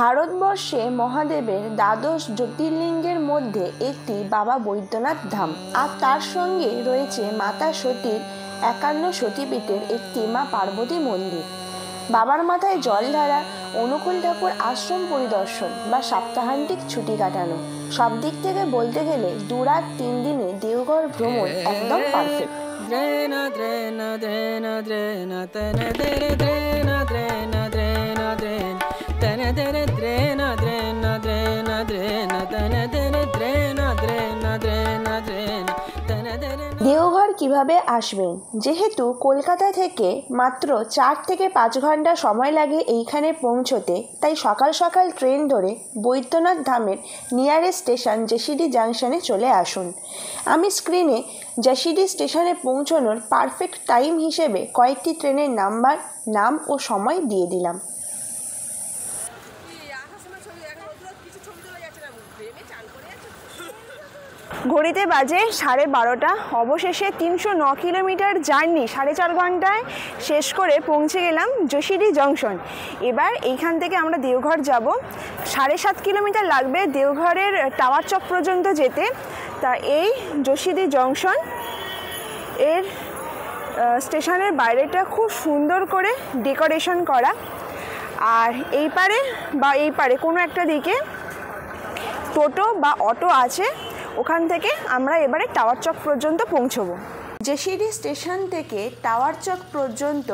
ভারতবর্ষে মহাদেবের দ্বাদশ জ্যোতির্লিঙ্গের মধ্যে একটি বাবা বৈদ্যনাথ ধাম, আর তার সঙ্গে রয়েছে মাতা সতীর 51 সতীপীঠের একটি মা পার্বতী মন্দির। বাবার মাথায় জল ঢালা, অনুকূল ঠাকুর আশ্রম পরিদর্শন বা সাপ্তাহান্তিক ছুটি কাটানো, সব দিক থেকে বলতে গেলে 2 রাত 3 দিনে দেওঘর ভ্রমণ একদম পারফেক্ট। দেওঘর কিভাবে আসবেন? যেহেতু কলকাতা থেকে মাত্র 4 থেকে 5 ঘন্টা সময় লাগে এইখানে পৌঁছতে, তাই সকাল সকাল ট্রেন ধরে বৈদ্যনাথ ধামের নিয়ারেস্ট স্টেশন জেসিডি জাংশনে চলে আসুন। আমি স্ক্রিনে জেসিডি স্টেশনে পৌঁছানোর পারফেক্ট টাইম হিসেবে কয়েকটি ট্রেনের নাম্বার, নাম ও সময় দিয়ে দিলাম। ঘড়িতে বাজে 12:30। অবশেষে 309 কিলোমিটার জার্নি 4.5 ঘন্টায় শেষ করে পৌঁছে গেলাম জেসিডি জংশন। এবার এইখান থেকে আমরা দেওঘর যাব। 7.5 কিলোমিটার লাগবে দেওঘরের টাওয়ার চক পর্যন্ত যেতে। তা এই জেসিডি জংশন এর স্টেশনের বাইরেটা খুব সুন্দর করে ডেকোরেশন করা, আর এই পারে কোনো একটা দিকে টোটো বা অটো আছে, ওখান থেকে আমরা এবারে টাওয়ার চক পর্যন্ত পৌঁছবো। জেসিডি স্টেশন থেকে টাওয়ার চক পর্যন্ত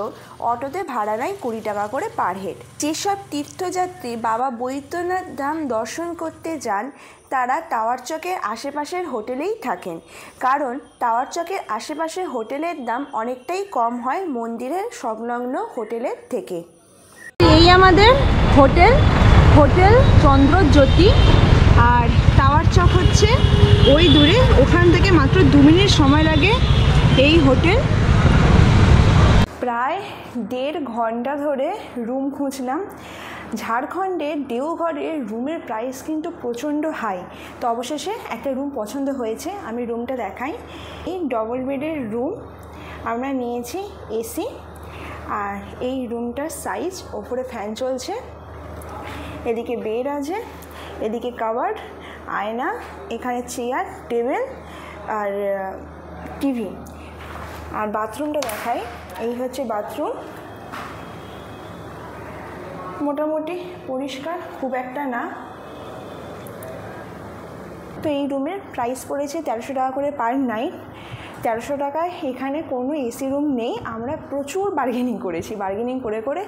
অটোতে ভাড়া নেয় 20 টাকা করে পার হেড। যেসব তীর্থযাত্রী বাবা বৈদ্যনাথ ধাম দর্শন করতে যান তারা টাওয়ার চকের আশেপাশের হোটেলেই থাকেন, কারণ টাওয়ার চকের আশেপাশের হোটেলের দাম অনেকটাই কম হয় মন্দিরের সংলগ্ন হোটেলের থেকে। এই আমাদের হোটেল চন্দ্রজ্যোতি, আর টাওয়ার চক হচ্ছে ওই দূরে, ওখান থেকে মাত্র 2 মিনিট সময় লাগে এই হোটেল। প্রায় 1.5 ঘন্টা ধরে রুম খুঁজলাম। ঝাড়খণ্ডের দেওঘরের রুমের প্রাইস কিন্তু প্রচণ্ড হাই, তো অবশেষে একটা রুম পছন্দ হয়েছে। আমি রুমটা দেখাই। এই ডবল বেডের রুম আমরা নিয়েছি, এসি, আর এই রুমটার সাইজ, ওপরে ফ্যান চলছে, এদিকে বেড আছে, এদিকে কাভার্ড, আয়না, এখানে চেয়ার টেবিল আর টিভি। আর বাথরুমটা দেখাই। এই হচ্ছে বাথরুম, মোটামুটি পরিষ্কার, খুব একটা না। তো এই রুমের প্রাইস পড়েছে 1300 টাকা করে পার নাইট। 1300 টাকায় এখানে কোনো এসি রুম নেই। আমরা প্রচুর বার্গেনিং করেছি, বার্গেনিং করে করে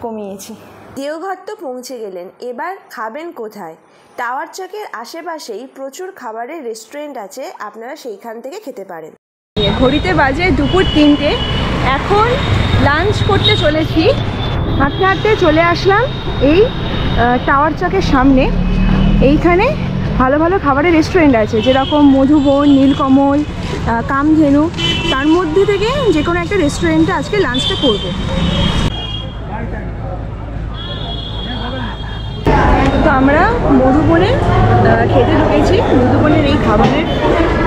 কমিয়েছি। দেওঘর তো পৌঁছে গেলেন, এবার খাবেন কোথায়? টাওয়ার চকের আশেপাশেই প্রচুর খাবারের রেস্টুরেন্ট আছে, আপনারা সেইখান থেকে খেতে পারেন। ঘড়িতে বাজে দুপুর 3টে। এখন লাঞ্চ করতে চলেছি। হাঁটতে হাঁটতে চলে আসলাম এই টাওয়ার চকের সামনে। এইখানে ভালো ভালো খাবারের রেস্টুরেন্ট আছে, যেরকম মধুবন, নীলকমল, কামধেনু। তার মধ্যে থেকে যে কোনো একটা রেস্টুরেন্টে আজকে লাঞ্চটা করব। তো আমরা মধুবনে খেতে ঢুকেছি। মধুবনের এই খাবারের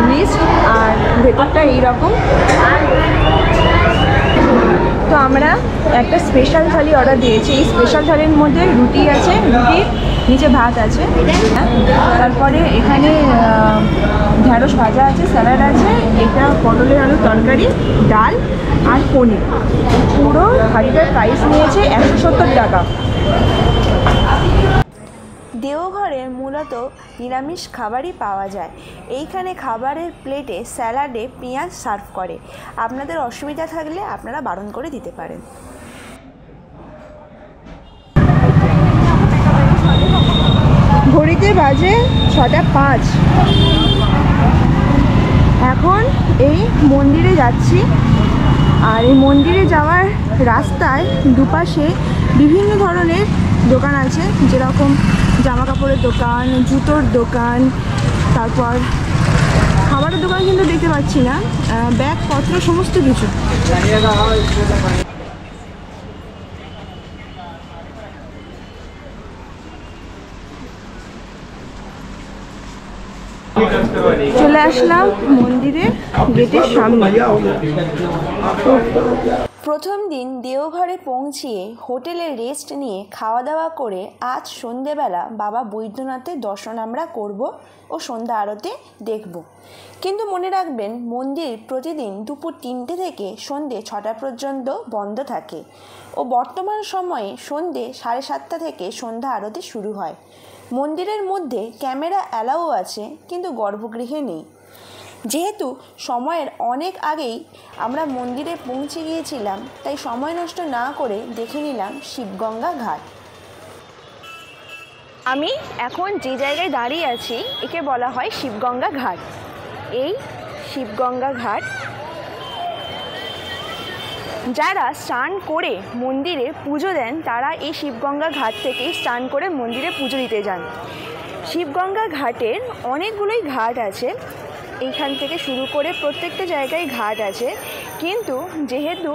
লিস্ট আর ভেতরটা এইরকম। তো আমরা একটা স্পেশাল থালি অর্ডার দিয়েছি। এই স্পেশাল থালির মধ্যে রুটি আছে, রুটির নিচে ভাত আছে, তারপরে এখানে ঢ্যাঁড়স ভাজা আছে, স্যালাড আছে, এটা পটলের আলুর তরকারি, ডাল আর পনির। পুরো থালিটার প্রাইস নিয়েছে 170 টাকা। দেওঘরে মূলত নিরামিষ খাবারই পাওয়া যায়। এইখানে খাবারের প্লেটে স্যালাডে পেঁয়াজ সার্ভ করে। আপনাদের অসুবিধা থাকলে আপনারা বারণ করে দিতে পারেন। ঘড়িতে বাজে 6:05। এখন এই মন্দিরে যাচ্ছি, আর এই মন্দিরে যাওয়ার রাস্তায় দুপাশে বিভিন্ন ধরনের দোকান আছে, যেরকম জামা কাপড়ের দোকান, জুতোর দোকান, তারপর খাবারের দোকান কিন্তু দেখতে পাচ্ছি না, ব্যাগপত্র সমস্ত কিছু। চলে আসলাম মন্দিরের গেটের সামনে। প্রথম দিন দেওঘরে পৌঁছিয়ে হোটেলে রেস্ট নিয়ে খাওয়া দাওয়া করে আজ সন্ধেবেলা বাবা বৈদ্যনাথের দর্শন আমরা করব ও সন্ধ্যা আরতি দেখব। কিন্তু মনে রাখবেন, মন্দির প্রতিদিন দুপুর 3টে থেকে সন্ধে 6টা পর্যন্ত বন্ধ থাকে ও বর্তমান সময়ে সন্ধে 7:30 থেকে সন্ধ্যা আরতি শুরু হয়। মন্দিরের মধ্যে ক্যামেরা অ্যালাউ আছে, কিন্তু গর্ভগৃহে নেই। যেহেতু সময়ের অনেক আগেই আমরা মন্দিরে পৌঁছে গিয়েছিলাম, তাই সময় নষ্ট না করে দেখে নিলাম শিবগঙ্গা ঘাট। আমি এখন যে জায়গায় দাঁড়িয়ে আছি একে বলা হয় শিবগঙ্গা ঘাট। এই শিবগঙ্গা ঘাট যারা স্নান করে মন্দিরে পুজো দেন তারা এই শিবগঙ্গা ঘাট থেকেই স্নান করে মন্দিরে পুজো দিতে যান। শিবগঙ্গা ঘাটের অনেকগুলোই ঘাট আছে, এইখান থেকে শুরু করে প্রত্যেকটা জায়গায় ঘাট আছে। কিন্তু যেহেতু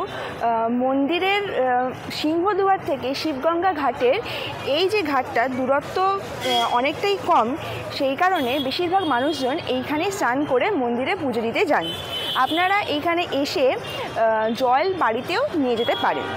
মন্দিরের সিংহদুয়ার থেকে শিবগঙ্গা ঘাটের এই যে ঘাটটা দূরত্ব অনেকটাই কম, সেই কারণে বেশিরভাগ মানুষজন এইখানে স্নান করে মন্দিরে পুজো দিতে যান। আপনারা এইখানে এসে জল বাড়িতেও নিয়ে যেতে পারেন।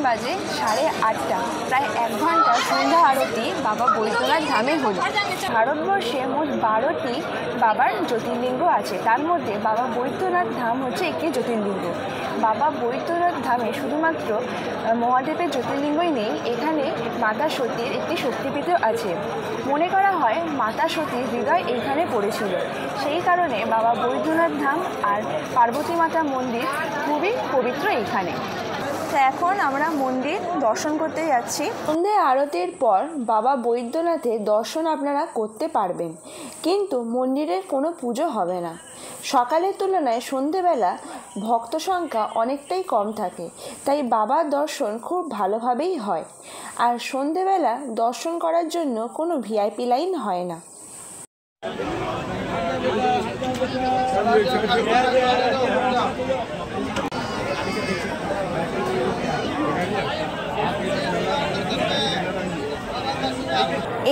বাজে 8:30, প্রায় 1 ঘন্টা সন্ধ্যা আরতি বাবা বৈদ্যনাথ ধামে হল। ভারতবর্ষে মোট 12টি বাবার জ্যোতির্লিঙ্গ আছে, তার মধ্যে বাবা বৈদ্যনাথ ধাম হচ্ছে একটি জ্যোতির্লিঙ্গ। বাবা বৈদ্যনাথ ধামে শুধুমাত্র মহাদেবের জ্যোতির্লিঙ্গই নেই, এখানে মাতা সতীর একটি শক্তিপীঠও আছে। মনে করা হয় মাতা সতীর হৃদয় এইখানে পড়েছিল, সেই কারণে বাবা বৈদ্যনাথ ধাম আর পার্বতী মাতা মন্দির খুবই পবিত্র এইখানে। তো এখন আমরা মন্দির দর্শন করতে যাচ্ছি। সন্ধ্যে আরতির পর বাবা বৈদ্যনাথের দর্শন আপনারা করতে পারবেন, কিন্তু মন্দিরের কোনো পুজো হবে না। সকালের তুলনায় সন্ধ্যেবেলা ভক্ত সংখ্যা অনেকটাই কম থাকে, তাই বাবার দর্শন খুব ভালোভাবেই হয়। আর সন্ধ্যেবেলা দর্শন করার জন্য কোনো ভিআইপি লাইন হয় না।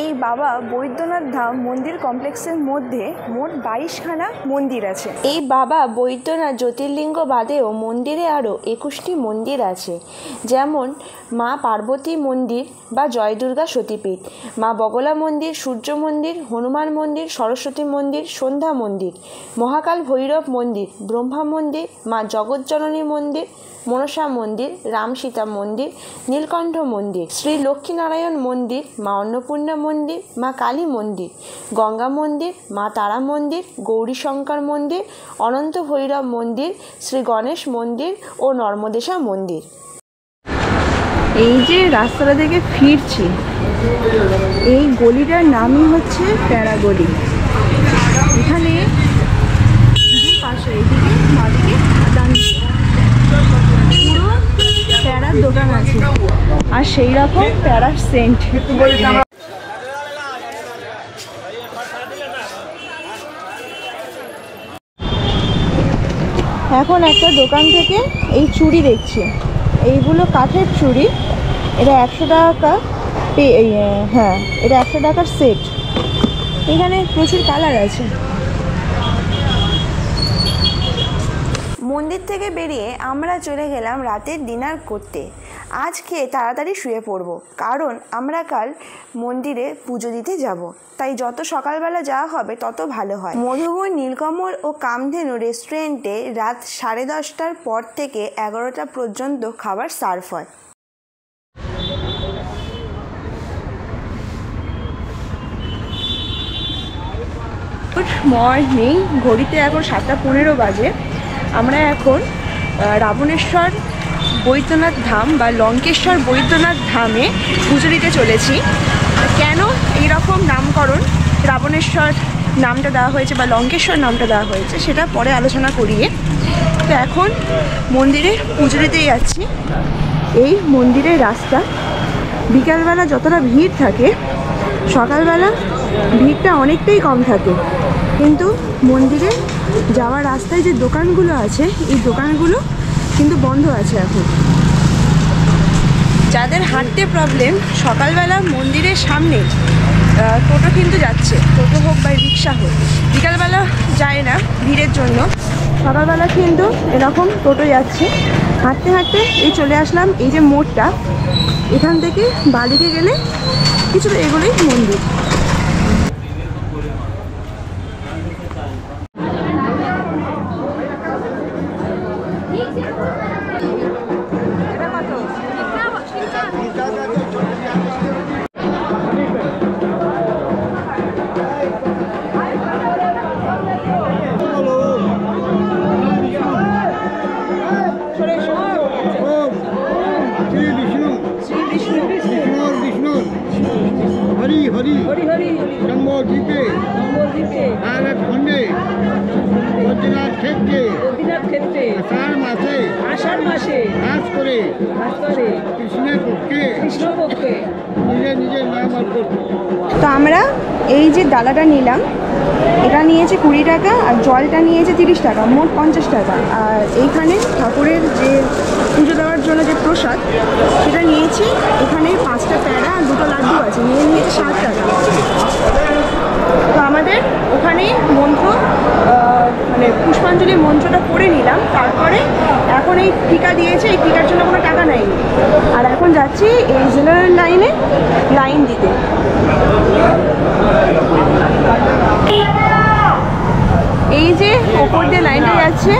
এই বাবা বৈদ্যনাথ ধাম মন্দির কমপ্লেক্সের মধ্যে মোট 22খানা মন্দির আছে। এই বাবা বৈদ্যনাথ জ্যোতির্লিঙ্গ বাদেও মন্দিরে আরও 21টি মন্দির আছে, যেমন মা পার্বতী মন্দির বা জয় দুর্গা সতীপীঠ, মা বগলা মন্দির, সূর্য মন্দির, হনুমান মন্দির, সরস্বতী মন্দির, সন্ধ্যা মন্দির, মহাকাল ভৈরব মন্দির, ব্রহ্মা মন্দির, মা জগজ্জননী মন্দির, মনসা মন্দির, রাম সীতা মন্দির, নীলকণ্ঠ মন্দির, শ্রী লক্ষ্মীনারায়ণ মন্দির, মা অন্নপূর্ণা মন্দির, মা কালী মন্দির, গঙ্গা মন্দির, মা তারা মন্দির, গৌরীশঙ্কর মন্দির, অনন্ত ভৈরব মন্দির, শ্রী গণেশ মন্দির ও নর্মদেশা মন্দির। এই যে রাস্তাটা থেকে ফিরছি, এই গলিটার নামই হচ্ছে প্যারা গলি। এখানে দুপাশে এদিকে বাদিকে ডান পুরো প্যারার দোকান আছে, আর সেই রকম প্যারার সেন্ট। এখন একটা দোকান থেকে এই চুড়ি দেখছি, এইগুলো কাঠের চুড়ি, এটা 100 টাকা হ্যাঁ, এটা 100 টাকার সেট। এখানে প্রচুর কালার আছে। মন্দির থেকে বেরিয়ে আমরা চলে গেলাম রাতের ডিনার করতে। আজ খেয়ে তাড়াতাড়ি শুয়ে পড়ব, কারণ আমরা কাল মন্দিরে পুজো দিতে যাব, তাই যত সকালবেলা যাওয়া হবে তত ভালো হয়। মধুবন, নীলকমল ও কামধেনু রেস্টুরেন্টে রাত 10:30টার পর থেকে 11টা পর্যন্ত খাবার সার্ভ হয়। Good morning. ঘড়িতে এখন 7:15 বাজে। আমরা এখন রাবণেশ্বর বৈদ্যনাথ ধাম বা লঙ্কেশ্বর বৈদ্যনাথ ধামে পুজো দিতে চলেছি। কেন এইরকম নামকরণ রাবণেশ্বর নামটা দেওয়া হয়েছে বা লঙ্কেশ্বর নামটা দেওয়া হয়েছে সেটা পরে আলোচনা করিয়ে। তো এখন মন্দিরে পুজো দিতে যাচ্ছি। এই মন্দিরের রাস্তা বিকালবেলা যতটা ভিড় থাকে, সকালবেলা ভিড়টা অনেকটাই কম থাকে, কিন্তু মন্দিরে যাওয়ার রাস্তায় যে দোকানগুলো আছে এই দোকানগুলো কিন্তু বন্ধ আছে এখন। যাদের হাঁটতে প্রবলেম, সকালবেলা মন্দিরের সামনে টোটো কিন্তু যাচ্ছে, টোটো হোক বা রিক্সা হোক, বিকালবেলা যায় না ভিড়ের জন্য, সকালবেলা কিন্তু এরকম টোটো যাচ্ছে। হাঁটতে হাঁটতে এই চলে আসলাম এই যে মোড়টা, এখান থেকে বাদিকে গেলে কিছুটা এগোলেই মন্দির। हरि हरि हरि जम्बो दीपे भारत खंडे बद्रीनाथ क्षेत्रे आषाढ़ मासे नाच करे कृष्ण पक्षे নিজে নাম অর্পণ। তো আমরা এই যে ডালাটা নিলাম, এটা নিয়েছে 20 টাকা আর জলটা নিয়েছে 30 টাকা, মোট 50 টাকা। আর এইখানে ঠাকুরের যে পুজো দেওয়ার জন্য যে প্রসাদ সেটা নিয়েছি, এখানে 5টা প্যাড়া আর 2টো লাড্ডু আছে, নিয়েছে 7 টাকা। তো আমাদের ওখানে মন্ত্র মানে পুষ্পাঞ্জলি মন্ত্রটা পড়ে নিলাম, তারপরে এখন এই টিকা দিয়েছে, এই টিকার জন্য কোনো টাকা নেয়নি। আর এখন যাচ্ছি এই জেনারেল লাইনে লাইন দিতে। এই যে ওপর দিয়ে লাইনটা যাচ্ছে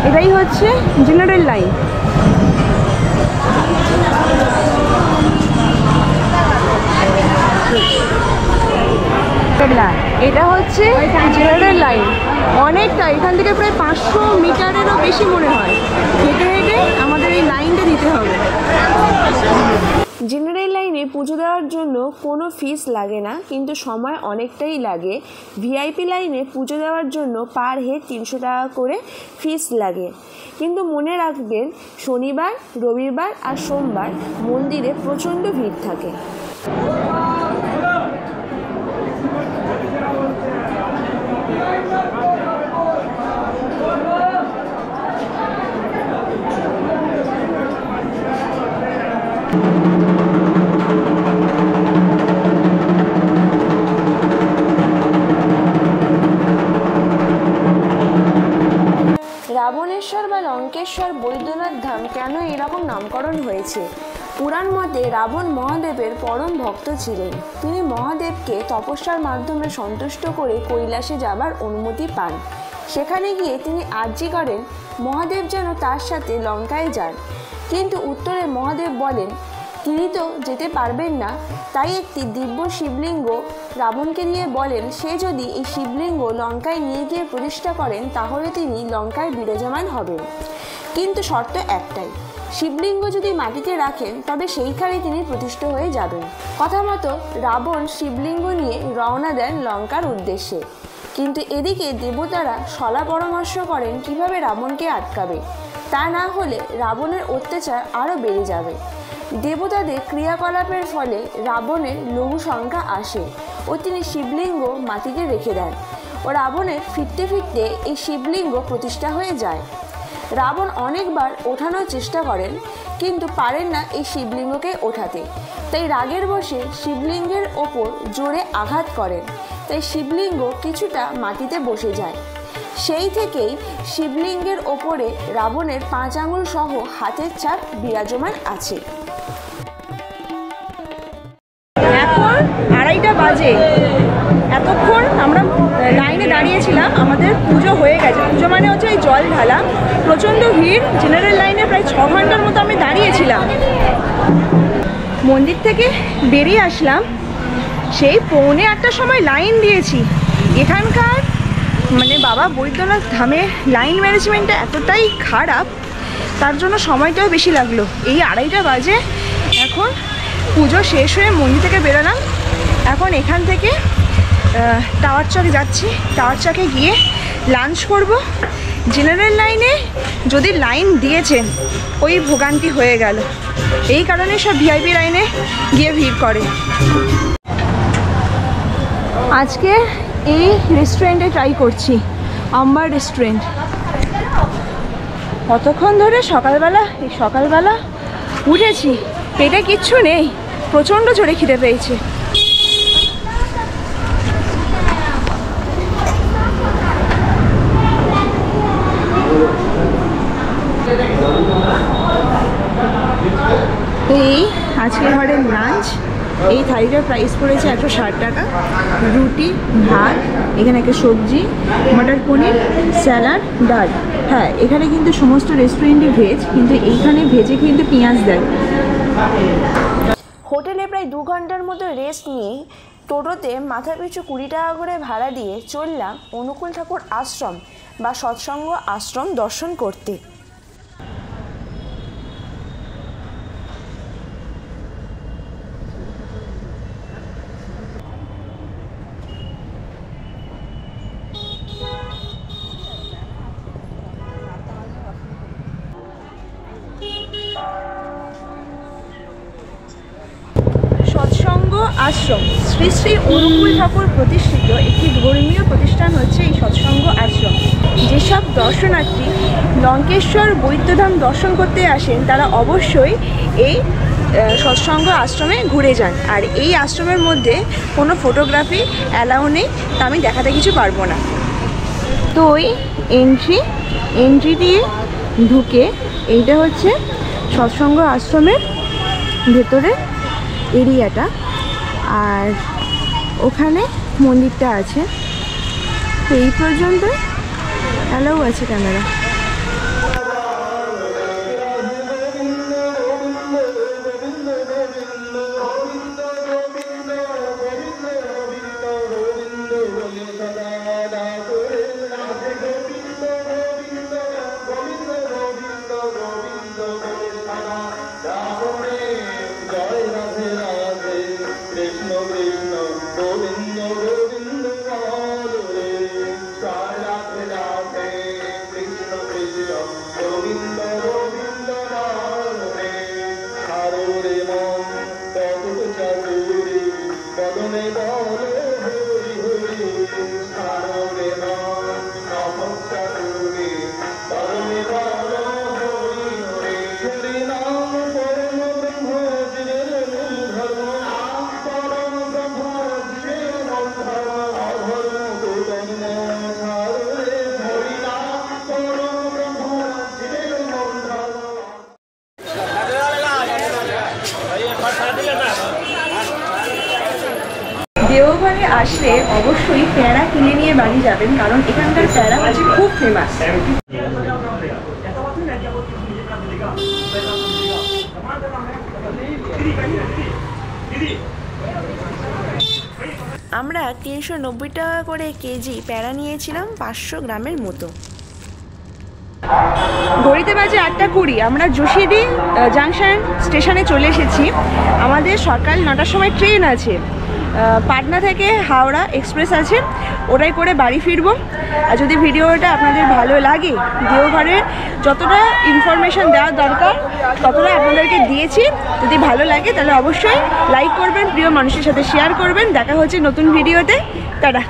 এটাই হচ্ছে জেনারেল লাইন। এটা হচ্ছে জেনারেল লাইন, অনেকটা, এখান থেকে প্রায় 500 মিটারেরও বেশি মনে হয় হেঁটে হেঁটে আমাদের এই লাইনটা দিতে হবে। জেনারেল লাইনে পুজো দেওয়ার জন্য কোনো ফিস লাগে না, কিন্তু সময় অনেকটাই লাগে। ভিআইপি লাইনে পুজো দেওয়ার জন্য পার হেড 300 টাকা করে ফিস লাগে। কিন্তু মনে রাখবেন, শনিবার, রবিবার আর সোমবার মন্দিরে প্রচণ্ড ভিড় থাকে। রাবণেশ্বর বা লঙ্কেশ্বর বৈদ্যনাথ ধাম কেন এরকম নামকরণ হয়েছে? পুরাণ মতে রাবণ মহাদেবের পরম ভক্ত ছিলেন। তিনি মহাদেবকে তপস্যার মাধ্যমে সন্তুষ্ট করে কৈলাসে যাবার অনুমতি পান। সেখানে গিয়ে তিনি আর্জি করেন মহাদেব যেন তার সাথে লঙ্কায় যান, কিন্তু উত্তরে মহাদেব বলেন তিনি তো যেতে পারবেন না। তাই একটি দিব্য শিবলিঙ্গ রাবণকে দিয়ে বলেন সে যদি এই শিবলিঙ্গ লঙ্কায় নিয়ে গিয়ে প্রতিষ্ঠা করেন তাহলে তিনি লঙ্কায় বিরাজমান হবেন, কিন্তু শর্ত একটাই, শিবলিঙ্গ যদি মাটিতে রাখেন তবে সেইখানে তিনি প্রতিষ্ঠিত হয়ে যাবেন। কথা মতো রাবণ শিবলিঙ্গ নিয়ে রওনা দেন লঙ্কার উদ্দেশ্যে, কিন্তু এদিকে দেবতারা সলা পরামর্শ করেন কিভাবে রাবণকে আটকাবে, তা না হলে রাবণের অত্যাচার আরও বেড়ে যাবে। দেবতাদের ক্রিয়াকলাপের ফলে রাবণের লঘু সংখ্যা আসে ও তিনি শিবলিঙ্গ মাটিতে রেখে দেন ও রাবণের ফিরতে ফিরতে এই শিবলিঙ্গ প্রতিষ্ঠা হয়ে যায়। রাবণ অনেকবার ওঠানোর চেষ্টা করেন, কিন্তু পারেন না এই শিবলিঙ্গকে ওঠাতে। তাই রাগের বশে শিবলিঙ্গের ওপর জোরে আঘাত করেন, তাই শিবলিঙ্গ কিছুটা মাটিতে বসে যায়। সেই থেকেই শিবলিঙ্গের ওপরে রাবণের 5 আঙুল সহ হাতের ছাপ বিরাজমান আছে। এখন 2:30 বাজে, এতক্ষণ আমরা লাইনে দাঁড়িয়েছিলাম, আমাদের পুজো হয়ে গেছে। পুজো মানে হচ্ছে এই জল ঢালা, প্রচণ্ড ভিড়। জেনারেল লাইনে প্রায় 6 ঘন্টার মতো আমি দাঁড়িয়েছিলাম। মন্দির থেকে বেরিয়ে আসলাম, সেই 7:45 সময় লাইন দিয়েছি, এখানকার মানে বাবা বৈদ্যনাথ ধামে লাইন ম্যানেজমেন্টটা এতটাই খারাপ, তার জন্য সময়টাও বেশি লাগলো। এই 2:30 বাজে, এখন পুজো শেষ হয়ে মন্দির থেকে বেরোলাম। এখন এখান থেকে টাওয়ার চক যাচ্ছি। টাওয়ার চকে গিয়ে লাঞ্চ করব। জেনারেল লাইনে যদি লাইন দিয়েছেন ওই ভোগান্তি হয়ে গেল, এই কারণে সব ভিআইপি লাইনে গিয়ে ভিড় করে। আজকে এই রেস্টুরেন্টে ট্রাই করছি, আম্বার রেস্টুরেন্ট। কতক্ষণ ধরে সকালবেলা উঠেছি, পেটে কিচ্ছু নেই, প্রচণ্ড জোরে খিদে পেয়েছে। এই আজকে ঘরের লাঞ্চ। এই থালিটার প্রাইস পড়েছে 160 টাকা। রুটি, ভাত, এখানে একটা সবজি, মটর পনির, স্যালাড, ডাল। হ্যাঁ, এখানে কিন্তু সমস্ত রেস্টুরেন্টই ভেজ, কিন্তু এইখানে ভেজে কিন্তু পেঁয়াজ দেয়। হোটেলে প্রায় 2 ঘন্টার মতো রেস্ট নিয়ে টোটোতে মাথা পিছু 20 টাকা করে ভাড়া দিয়ে চললাম অনুকূল ঠাকুর আশ্রম বা সৎসঙ্গ আশ্রম দর্শন করতে। সৎসঙ্গ আশ্রম শ্রী শ্রী অনুকূল ঠাকুর প্রতিষ্ঠিত একটি ধর্মীয় প্রতিষ্ঠান হচ্ছে এই সৎসঙ্গ আশ্রম। যেসব দর্শনার্থী লঙ্কেশ্বর বৈদ্যধাম দর্শন করতে আসেন তারা অবশ্যই এই সৎসঙ্গ আশ্রমে ঘুরে যান। আর এই আশ্রমের মধ্যে কোনো ফটোগ্রাফি অ্যালাউ নেই, তা আমি দেখাতে কিছু পারবো না। তো ওই এন্ট্রি দিয়ে ঢুকে এইটা হচ্ছে সৎসঙ্গ আশ্রমের ভেতরে এরিয়াটা, আর ওখানে মন্দিরটা আছে। তো এই পর্যন্ত অ্যালাউ আছে ক্যামেরা। দেওঘরে আসলে অবশ্যই প্যাঁড়া কিনে নিয়ে বাড়ি যাবেন, কারণ এখানকার প্যাঁড়া হচ্ছে খুব ফেমাস। আমরা 390 টাকা করে কেজি প্যাঁড়া নিয়েছিলাম, 500 গ্রামের মতো। ঘড়িতে বাজে 8:20। আমরা যোশীডি জাংশন স্টেশনে চলে এসেছি। আমাদের সকাল 9টার সময় ট্রেন আছে, পাটনা থেকে হাওড়া এক্সপ্রেস আছে, ওটাই করে বাড়ি ফিরবো। আর যদি ভিডিওটা আপনাদের ভালো লাগে, দেওঘরের যতটা ইনফরমেশন দেওয়ার দরকার ততটা আপনাদেরকে দিয়েছি। যদি ভালো লাগে তাহলে অবশ্যই লাইক করবেন, প্রিয় মানুষের সাথে শেয়ার করবেন। দেখা হচ্ছে নতুন ভিডিওতে। টাটা।